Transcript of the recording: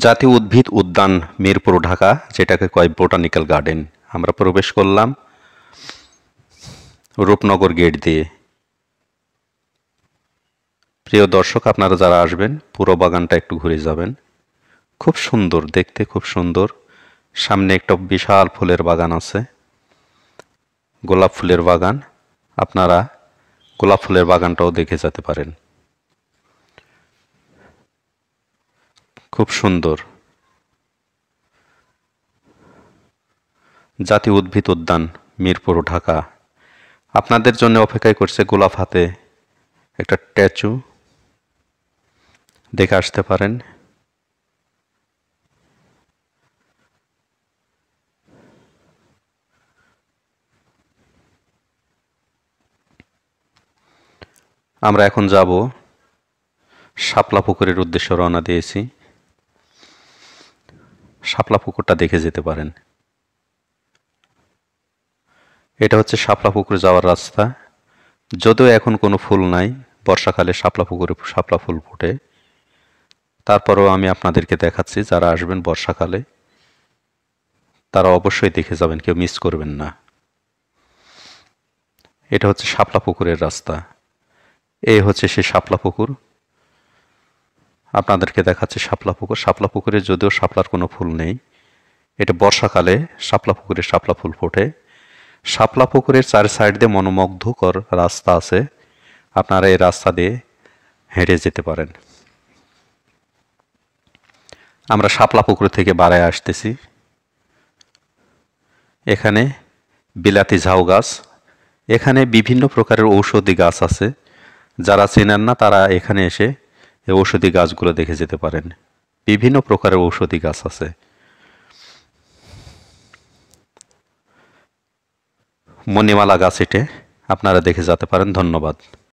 জাতীয় উদ্ভিদ উদ্যান মিরপুর ঢাকা, যেটাকে কয় বোটানিক্যাল গার্ডেন। আমরা প্রবেশ করলাম রূপনগর গেট দিয়ে। প্রিয় দর্শক, আপনারা যারা আসবেন পুরো বাগানটা একটু ঘুরে যাবেন। খুব সুন্দর দেখতে, খুব সুন্দর। সামনে একটা বিশাল ফুলের বাগান আছে, গোলাপ ফুলের বাগান। আপনারা গোলাপ ফুলের বাগানটাও দেখে যেতে পারেন। খুব সুন্দর। জাতীয় উদ্ভিদ উদ্যান মিরপুর ঢাকা। আপনাদের জন্য অপেক্ষায় করছে গোলাপ হাতে একটা স্ট্যাচু, দেখে আসতে পারেন। আমরা এখন যাব শাপলা পুকুরের উদ্দেশ্যে রওনা দিয়েছি। শাপলা পুকুরটা দেখে যেতে পারেন। এটা হচ্ছে শাপলা পুকুরে যাওয়ার রাস্তা। যদিও এখন কোনো ফুল নাই, বর্ষাকালে শাপলা পুকুরে শাপলা ফুল ফোটে। তারপরেও আমি আপনাদেরকে দেখাচ্ছি, যারা আসবেন বর্ষাকালে তারা অবশ্যই দেখে যাবেন, কেউ মিস করবেন না। এটা হচ্ছে শাপলা পুকুরের রাস্তা। এই হচ্ছে সেই শাপলা পুকুর। আপনাদেরকে দেখাচ্ছে শাপলা পুকুর। শাপলা পুকুরে যদিও শাপলার কোনো ফুল নেই, এটা বর্ষাকালে শাপলা পুকুরে শাপলা ফুল ফোটে। শাপলা পুকুরের চার সাইড দিয়ে মনোমুগ্ধকর রাস্তা আছে, আপনারা এই রাস্তা দিয়ে হেঁটে যেতে পারেন। আমরা শাপলা পুকুর থেকে বাড়ায় আসতেছি। এখানে বিলাতি ঝাউ গাছ, এখানে বিভিন্ন প্রকারের ঔষধি গাছ আছে। যারা চেনেন না তারা এখানে এসে এই ঔষধি গাছগুলো দেখে যেতে পারেন। বিভিন্ন প্রকারের ঔষধি গাছ আছে। মণিমালা গাছ, এটে আপনারা দেখে যেতে পারেন। ধন্যবাদ।